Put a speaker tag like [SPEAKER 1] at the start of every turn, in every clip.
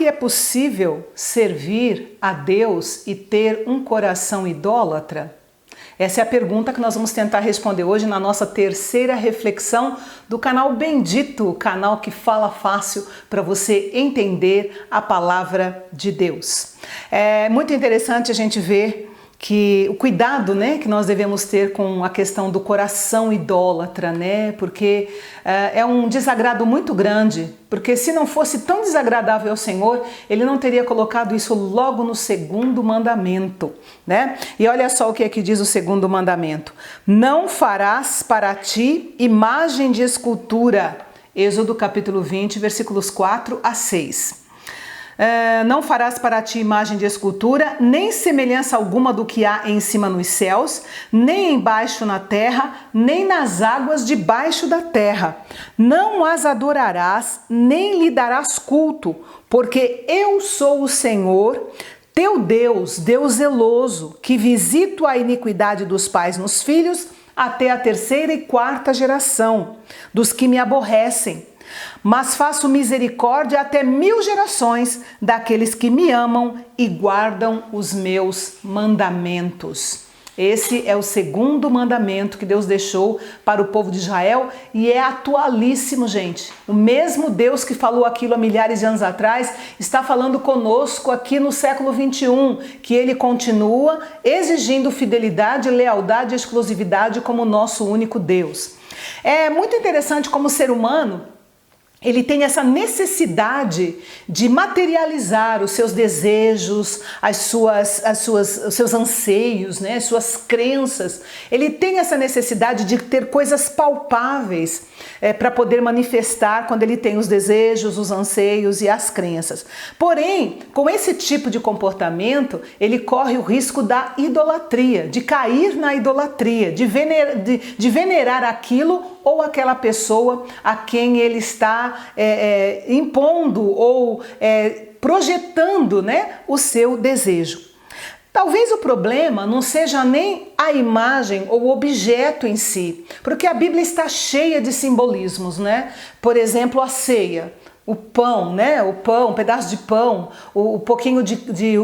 [SPEAKER 1] que é possível servir a Deus e ter um coração idólatra? Essa é a pergunta que nós vamos tentar responder hoje na nossa terceira reflexão do canal Bendito, o canal que fala fácil para você entender a palavra de Deus. É muito interessante a gente ver que o cuidado, que nós devemos ter com a questão do coração idólatra, porque é um desagrado muito grande, porque se não fosse tão desagradável ao Senhor, Ele não teria colocado isso logo no segundo mandamento, E olha só o que é que diz o segundo mandamento: não farás para ti imagem de escultura, Êxodo capítulo 20, versículos 4 a 6. Não farás para ti imagem de escultura, nem semelhança alguma do que há em cima nos céus, nem embaixo na terra, nem nas águas debaixo da terra. Não as adorarás, nem lhe darás culto, porque eu sou o Senhor, teu Deus, Deus zeloso, que visito a iniquidade dos pais nos filhos, até a terceira e quarta geração, dos que me aborrecem. Mas faço misericórdia até 1000 gerações daqueles que me amam e guardam os meus mandamentos. Esse é o segundo mandamento que Deus deixou para o povo de Israel e é atualíssimo, gente. O mesmo Deus que falou aquilo há milhares de anos atrás está falando conosco aqui no século 21, que Ele continua exigindo fidelidade, lealdade e exclusividade como nosso único Deus. É muito interessante como o ser humano ele tem essa necessidade de materializar os seus desejos, os seus anseios, as suas crenças. Ele tem essa necessidade de ter coisas palpáveis para poder manifestar quando ele tem os desejos, os anseios e as crenças. Porém, com esse tipo de comportamento, ele corre o risco da idolatria, de cair na idolatria, de venerar aquilo ou aquela pessoa a quem ele está impondo ou projetando o seu desejo. Talvez o problema não seja nem a imagem ou o objeto em si, porque a Bíblia está cheia de simbolismos, Por exemplo, a ceia. O pão, o pão, um pedaço de pão, o pouquinho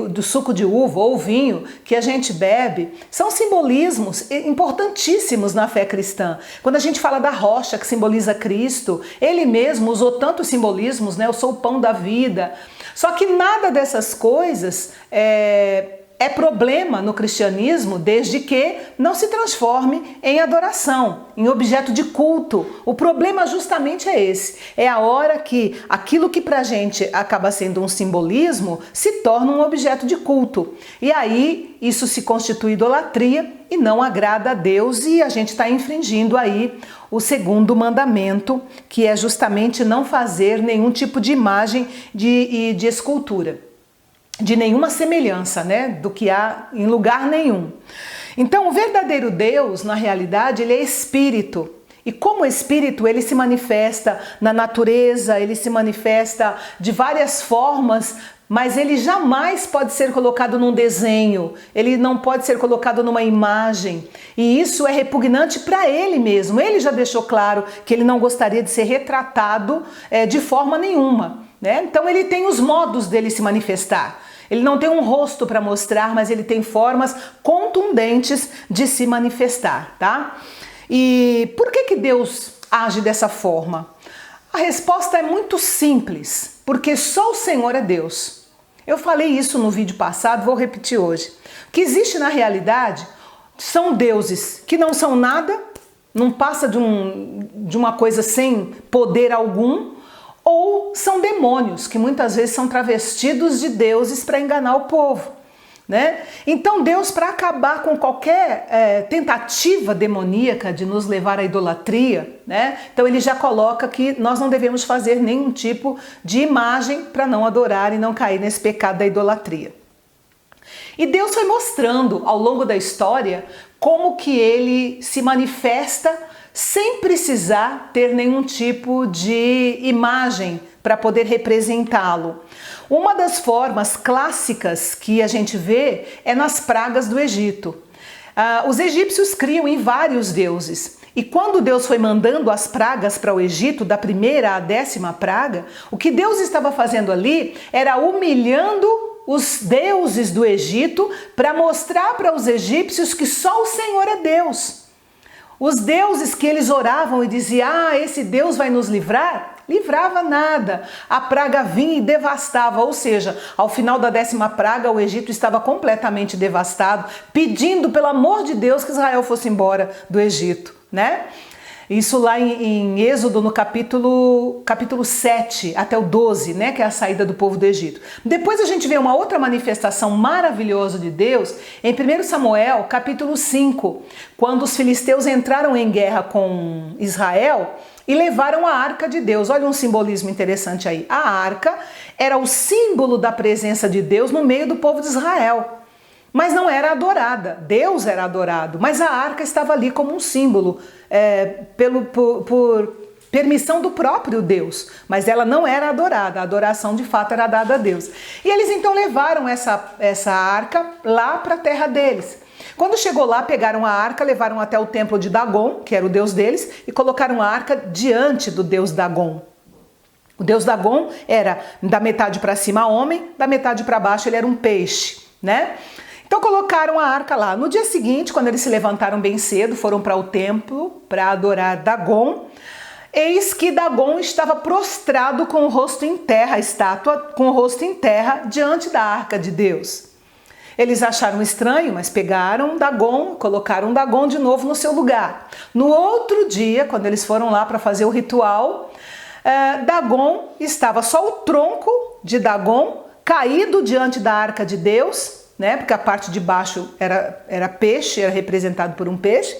[SPEAKER 1] do suco de uva ou vinho que a gente bebe, são simbolismos importantíssimos na fé cristã. Quando a gente fala da rocha que simboliza Cristo, Ele mesmo usou tantos simbolismos, eu sou o pão da vida. Só que nada dessas coisas é problema no cristianismo desde que não se transforme em adoração, em objeto de culto. O problema justamente é esse. É a hora que aquilo que pra gente acaba sendo um simbolismo se torna um objeto de culto. E aí isso se constitui idolatria e não agrada a Deus e a gente está infringindo aí o segundo mandamento, que é justamente não fazer nenhum tipo de imagem de escultura. De nenhuma semelhança, do que há em lugar nenhum. Então, o verdadeiro Deus, na realidade, ele é espírito. E como espírito, ele se manifesta na natureza, ele se manifesta de várias formas, mas ele jamais pode ser colocado num desenho, ele não pode ser colocado numa imagem. E isso é repugnante para ele mesmo. Ele já deixou claro que ele não gostaria de ser retratado de forma nenhuma. Então, ele tem os modos dele se manifestar. Ele não tem um rosto para mostrar, mas ele tem formas contundentes de se manifestar, E por que Deus age dessa forma? A resposta é muito simples, porque só o Senhor é Deus. Eu falei isso no vídeo passado, vou repetir hoje. O que existe na realidade são deuses que não são nada, não passa de uma coisa sem poder algum, ou são demônios que muitas vezes são travestidos de deuses para enganar o povo. Então Deus, para acabar com qualquer tentativa demoníaca de nos levar à idolatria, então ele já coloca que nós não devemos fazer nenhum tipo de imagem para não adorar e não cair nesse pecado da idolatria. E Deus foi mostrando ao longo da história como que ele se manifesta sem precisar ter nenhum tipo de imagem para poder representá-lo. Uma das formas clássicas que a gente vê é nas pragas do Egito. Os egípcios criam em vários deuses. E quando Deus foi mandando as pragas para o Egito, da primeira à 10ª praga, o que Deus estava fazendo ali era humilhando os deuses do Egito para mostrar para os egípcios que só o Senhor é Deus. Os deuses que eles oravam e diziam, esse Deus vai nos livrar, livrava nada. A praga vinha e devastava, ou seja, ao final da 10ª praga, o Egito estava completamente devastado, pedindo pelo amor de Deus que Israel fosse embora do Egito, né? Isso lá em Êxodo, no capítulo 7 até o 12, né, que é a saída do povo do Egito. Depois a gente vê uma outra manifestação maravilhosa de Deus em 1 Samuel, capítulo 5, quando os filisteus entraram em guerra com Israel e levaram a arca de Deus. Olha um simbolismo interessante aí. A arca era o símbolo da presença de Deus no meio do povo de Israel. Mas não era adorada, Deus era adorado, mas a arca estava ali como um símbolo, por permissão do próprio Deus, mas ela não era adorada, a adoração de fato era dada a Deus. E eles então levaram essa arca lá para a terra deles. Quando chegou lá, pegaram a arca, levaram até o templo de Dagon, que era o deus deles, e colocaram a arca diante do deus Dagon. O deus Dagon era da metade para cima homem, da metade para baixo ele era um peixe, né? Então colocaram a arca lá. No dia seguinte, quando eles se levantaram bem cedo, foram para o templo para adorar Dagon. Eis que Dagon estava prostrado com o rosto em terra, a estátua com o rosto em terra, diante da arca de Deus. Eles acharam estranho, mas pegaram Dagon, colocaram Dagon de novo no seu lugar. No outro dia, quando eles foram lá para fazer o ritual, Dagon estava só o tronco de Dagon caído diante da arca de Deus, né? Porque a parte de baixo era peixe, era representado por um peixe,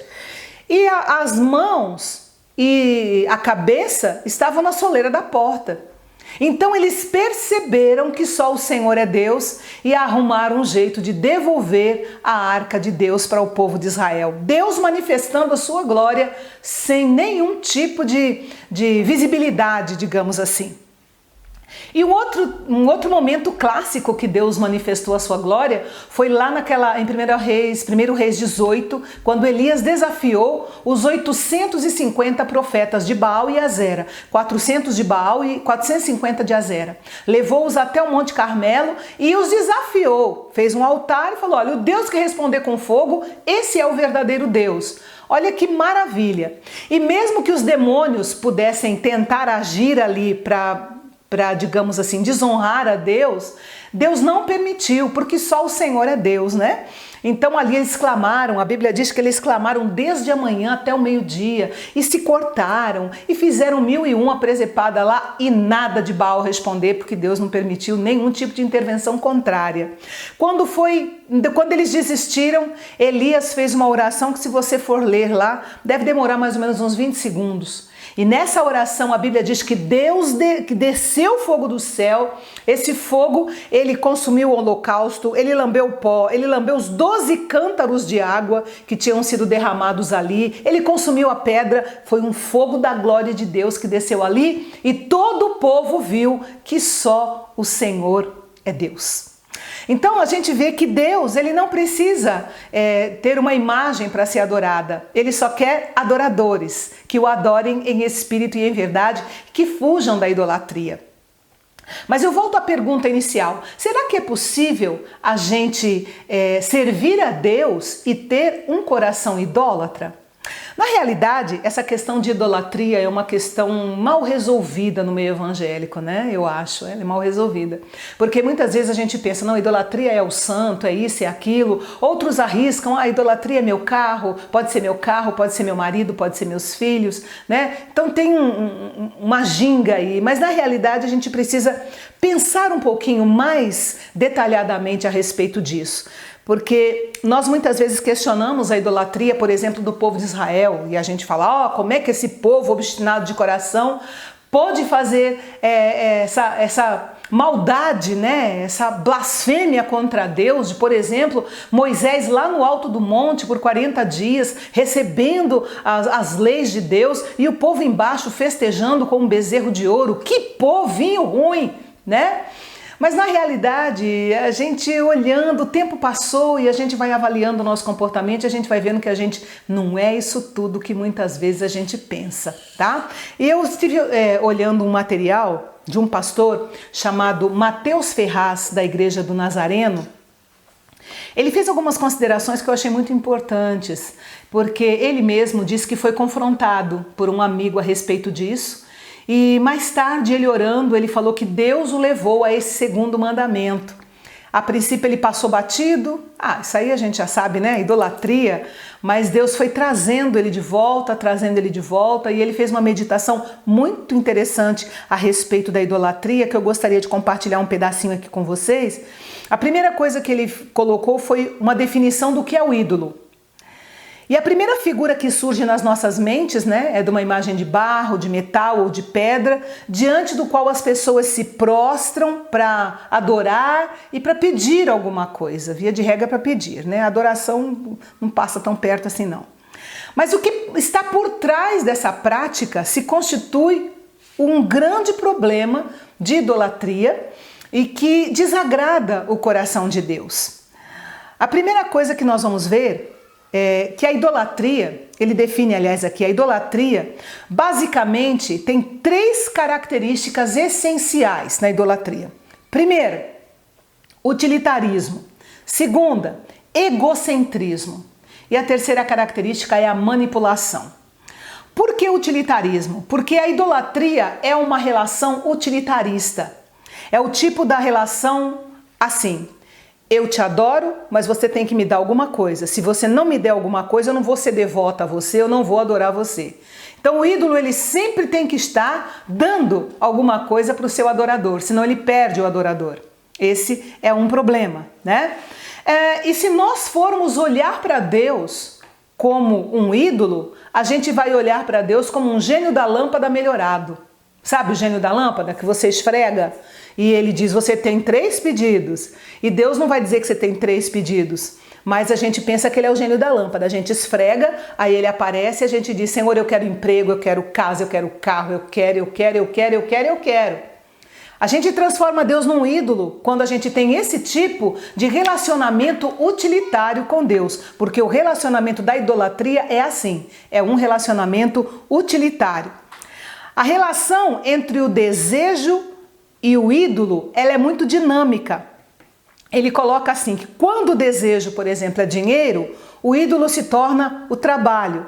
[SPEAKER 1] e as mãos e a cabeça estavam na soleira da porta. Então eles perceberam que só o Senhor é Deus e arrumaram um jeito de devolver a arca de Deus para o povo de Israel. Deus manifestando a sua glória sem nenhum tipo de visibilidade, digamos assim. E um outro momento clássico que Deus manifestou a sua glória foi lá em 1 Reis 18, quando Elias desafiou os 850 profetas de Baal e Azera, 400 de Baal e 450 de Azera. Levou-os até o Monte Carmelo e os desafiou, fez um altar e falou, olha, o Deus que responder com fogo, esse é o verdadeiro Deus. Olha que maravilha! E mesmo que os demônios pudessem tentar agir ali para, digamos assim, desonrar a Deus, Deus não permitiu, porque só o Senhor é Deus, né? Então ali eles clamaram, a Bíblia diz que eles clamaram desde a manhã até o meio-dia, e se cortaram, e fizeram 1001 presepada lá, e nada de Baal responder, porque Deus não permitiu nenhum tipo de intervenção contrária. Quando eles desistiram, Elias fez uma oração que, se você for ler lá, deve demorar mais ou menos uns 20 segundos. E nessa oração a Bíblia diz que Deus que desceu fogo do céu, esse fogo ele consumiu o holocausto, ele lambeu o pó, ele lambeu os 12 cântaros de água que tinham sido derramados ali, ele consumiu a pedra, foi um fogo da glória de Deus que desceu ali e todo o povo viu que só o Senhor é Deus. Então a gente vê que Deus ele não precisa ter uma imagem para ser adorada, ele só quer adoradores que o adorem em espírito e em verdade, que fujam da idolatria. Mas eu volto à pergunta inicial, será que é possível a gente servir a Deus e ter um coração idólatra? Na realidade, essa questão de idolatria é uma questão mal resolvida no meio evangélico, né? Eu acho, ela é mal resolvida. Porque muitas vezes a gente pensa, não, idolatria é o santo, é isso, é aquilo. Outros arriscam, a idolatria é meu carro, pode ser meu marido, pode ser meus filhos, né? Então tem uma ginga aí, mas na realidade a gente precisa pensar um pouquinho mais detalhadamente a respeito disso. Porque nós muitas vezes questionamos a idolatria, por exemplo, do povo de Israel, e a gente fala, como é que esse povo obstinado de coração pôde fazer essa maldade, né? Essa blasfêmia contra Deus, de, por exemplo, Moisés lá no alto do monte por 40 dias, recebendo as leis de Deus, e o povo embaixo festejando com um bezerro de ouro. Que povinho ruim, né? Mas na realidade, a gente olhando, o tempo passou e a gente vai avaliando o nosso comportamento e a gente vai vendo que a gente não é isso tudo que muitas vezes a gente pensa, tá? E eu estive olhando um material de um pastor chamado Mateus Ferraz, da Igreja do Nazareno. Ele fez algumas considerações que eu achei muito importantes, porque ele mesmo disse que foi confrontado por um amigo a respeito disso, e mais tarde ele orando, ele falou que Deus o levou a esse segundo mandamento. A princípio ele passou batido, isso aí a gente já sabe, né? Idolatria, mas Deus foi trazendo ele de volta, e ele fez uma meditação muito interessante a respeito da idolatria, que eu gostaria de compartilhar um pedacinho aqui com vocês. A primeira coisa que ele colocou foi uma definição do que é o ídolo. E a primeira figura que surge nas nossas mentes, né, é de uma imagem de barro, de metal ou de pedra, diante do qual as pessoas se prostram para adorar e para pedir alguma coisa. Via de regra para pedir, né? A adoração não passa tão perto assim não. Mas o que está por trás dessa prática se constitui um grande problema de idolatria e que desagrada o coração de Deus. A primeira coisa que nós vamos ver é que a idolatria, ele define, aliás, aqui, a idolatria basicamente tem 3 características essenciais na idolatria. Primeira, utilitarismo. Segunda, egocentrismo. E a terceira característica é a manipulação. Por que utilitarismo? Porque a idolatria é uma relação utilitarista. É o tipo da relação assim: eu te adoro, mas você tem que me dar alguma coisa. Se você não me der alguma coisa, eu não vou ser devota a você, eu não vou adorar você. Então o ídolo, ele sempre tem que estar dando alguma coisa para o seu adorador, senão ele perde o adorador. Esse é um problema, né? E se nós formos olhar para Deus como um ídolo, a gente vai olhar para Deus como um gênio da lâmpada melhorado. Sabe o gênio da lâmpada que você esfrega e ele diz: você tem 3 pedidos. E Deus não vai dizer que você tem 3 pedidos, mas a gente pensa que ele é o gênio da lâmpada. A gente esfrega, aí ele aparece e a gente diz: Senhor, eu quero emprego, eu quero casa, eu quero carro, eu quero. A gente transforma Deus num ídolo quando a gente tem esse tipo de relacionamento utilitário com Deus, porque o relacionamento da idolatria é assim, é um relacionamento utilitário. A relação entre o desejo e o ídolo, ela é muito dinâmica. Ele coloca assim, que quando o desejo, por exemplo, é dinheiro, o ídolo se torna o trabalho.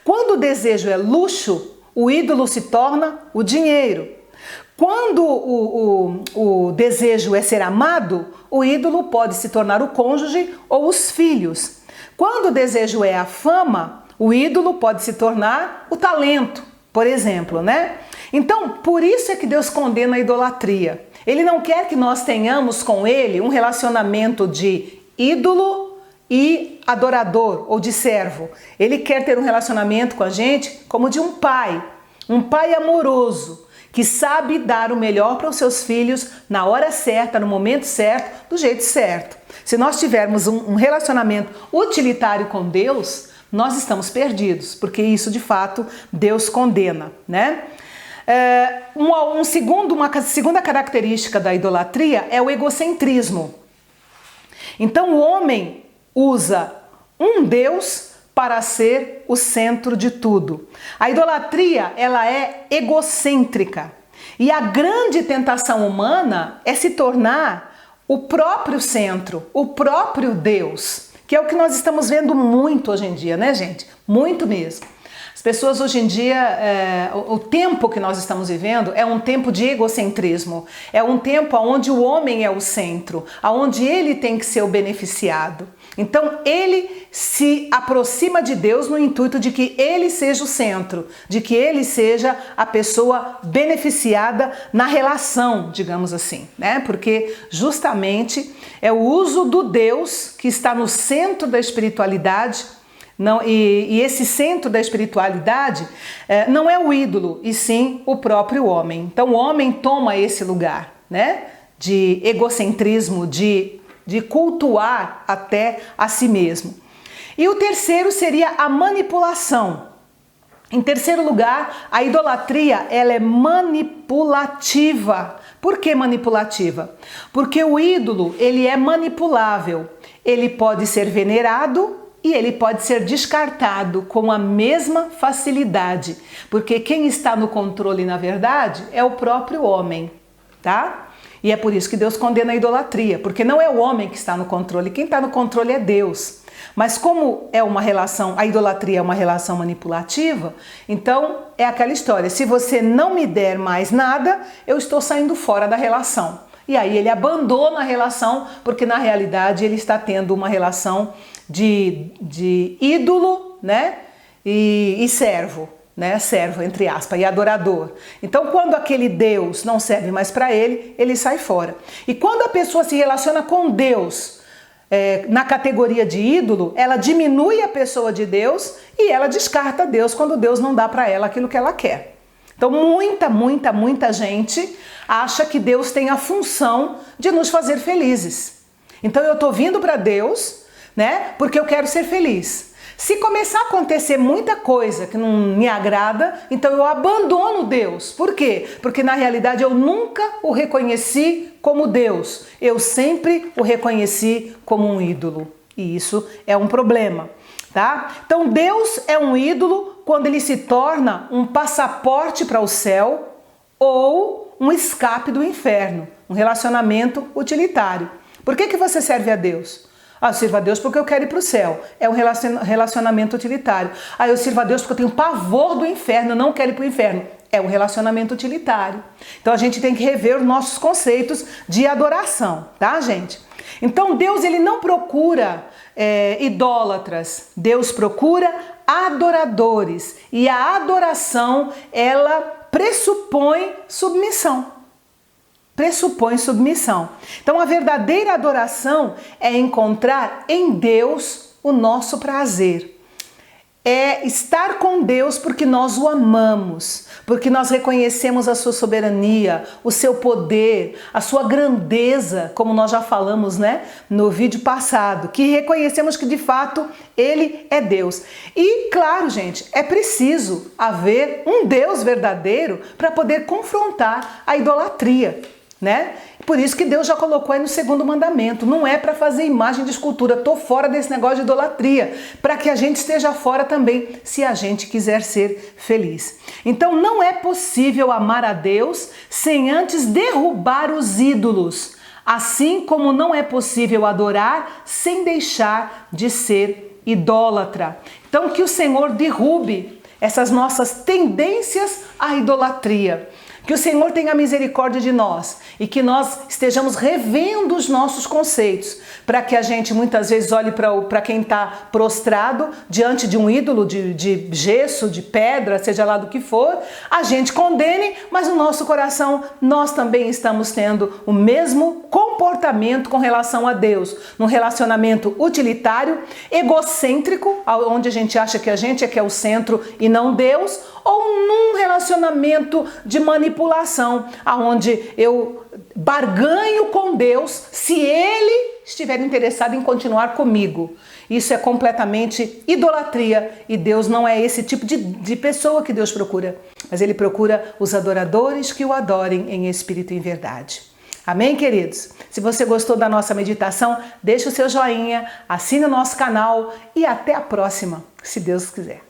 [SPEAKER 1] Quando o desejo é luxo, o ídolo se torna o dinheiro. Quando o desejo é ser amado, o ídolo pode se tornar o cônjuge ou os filhos. Quando o desejo é a fama, o ídolo pode se tornar o talento, por exemplo, né? Então, por isso é que Deus condena a idolatria. Ele não quer que nós tenhamos com ele um relacionamento de ídolo e adorador ou de servo. Ele quer ter um relacionamento com a gente como de um pai amoroso, que sabe dar o melhor para os seus filhos na hora certa, no momento certo, do jeito certo. Se nós tivermos um relacionamento utilitário com Deus, nós estamos perdidos, porque isso de fato Deus condena, né? Uma segunda característica da idolatria é o egocentrismo. Então o homem usa um Deus para ser o centro de tudo. A idolatria, ela é egocêntrica. E a grande tentação humana é se tornar o próprio centro, o próprio Deus, que é o que nós estamos vendo muito hoje em dia, né, gente? Muito mesmo. As pessoas hoje em dia, o tempo que nós estamos vivendo é um tempo de egocentrismo, é um tempo onde o homem é o centro, onde ele tem que ser o beneficiado. Então ele se aproxima de Deus no intuito de que ele seja o centro, de que ele seja a pessoa beneficiada na relação, digamos assim, né? Porque justamente é o uso do Deus que está no centro da espiritualidade. Não, e esse centro da espiritualidade não é o ídolo, e sim o próprio homem. Então o homem toma esse lugar, né, de egocentrismo, de cultuar até a si mesmo. E o terceiro seria a manipulação. Em terceiro lugar, a idolatria, ela é manipulativa Por que manipulativa? Porque o ídolo, ele é manipulável. Ele pode ser venerado e ele pode ser descartado com a mesma facilidade. Porque quem está no controle, na verdade, é o próprio homem, tá? E é por isso que Deus condena a idolatria, porque não é o homem que está no controle, quem está no controle é Deus. Mas como é uma relação, a idolatria é uma relação manipulativa, então é aquela história, se você não me der mais nada, eu estou saindo fora da relação. E aí ele abandona a relação, porque na realidade ele está tendo uma relação de ídolo, né? E servo. Né, servo, entre aspas, e adorador. Então, quando aquele Deus não serve mais para ele, ele sai fora. E quando a pessoa se relaciona com Deus na categoria de ídolo, ela diminui a pessoa de Deus e ela descarta Deus quando Deus não dá para ela aquilo que ela quer. Então, muita gente acha que Deus tem a função de nos fazer felizes. Então, eu estou vindo para Deus, né, porque eu quero ser feliz. Se começar a acontecer muita coisa que não me agrada, então eu abandono Deus. Por quê? Porque na realidade eu nunca o reconheci como Deus. Eu sempre o reconheci como um ídolo. E isso é um problema, tá? Então Deus é um ídolo quando ele se torna um passaporte para o céu ou um escape do inferno, um relacionamento utilitário. Por que você serve a Deus? Ah, eu sirvo a Deus porque eu quero ir para o céu. É um relacionamento utilitário. Ah, eu sirvo a Deus porque eu tenho pavor do inferno, eu não quero ir para o inferno. É um relacionamento utilitário. Então a gente tem que rever os nossos conceitos de adoração, tá, gente? Então Deus, ele não procura idólatras. Deus procura adoradores. E a adoração, ela pressupõe submissão. Pressupõe submissão. Então a verdadeira adoração é encontrar em Deus o nosso prazer. É estar com Deus porque nós o amamos, porque nós reconhecemos a sua soberania, o seu poder, a sua grandeza, como nós já falamos, né, no vídeo passado, que reconhecemos que de fato ele é Deus. E claro, gente, é preciso haver um Deus verdadeiro para poder confrontar a idolatria. Né? Por isso que Deus já colocou aí no segundo mandamento, não é para fazer imagem de escultura, tô fora desse negócio de idolatria, para que a gente esteja fora também, se a gente quiser ser feliz. Então não é possível amar a Deus sem antes derrubar os ídolos, assim como não é possível adorar sem deixar de ser idólatra. Então que o Senhor derrube essas nossas tendências à idolatria. Que o Senhor tenha misericórdia de nós e que nós estejamos revendo os nossos conceitos, para que a gente muitas vezes olhe para quem está prostrado diante de um ídolo de gesso, de pedra, seja lá do que for, a gente condene, mas no nosso coração nós também estamos tendo o mesmo comportamento com relação a Deus, num relacionamento utilitário, egocêntrico, onde a gente acha que a gente é que é o centro e não Deus, ou num relacionamento de manipulação, aonde eu barganho com Deus se Ele estiver interessado em continuar comigo. Isso é completamente idolatria e Deus não é esse tipo de pessoa que Deus procura, mas Ele procura os adoradores que o adorem em espírito e em verdade. Amém, queridos? Se você gostou da nossa meditação, deixa o seu joinha, assine o nosso canal e até a próxima, se Deus quiser.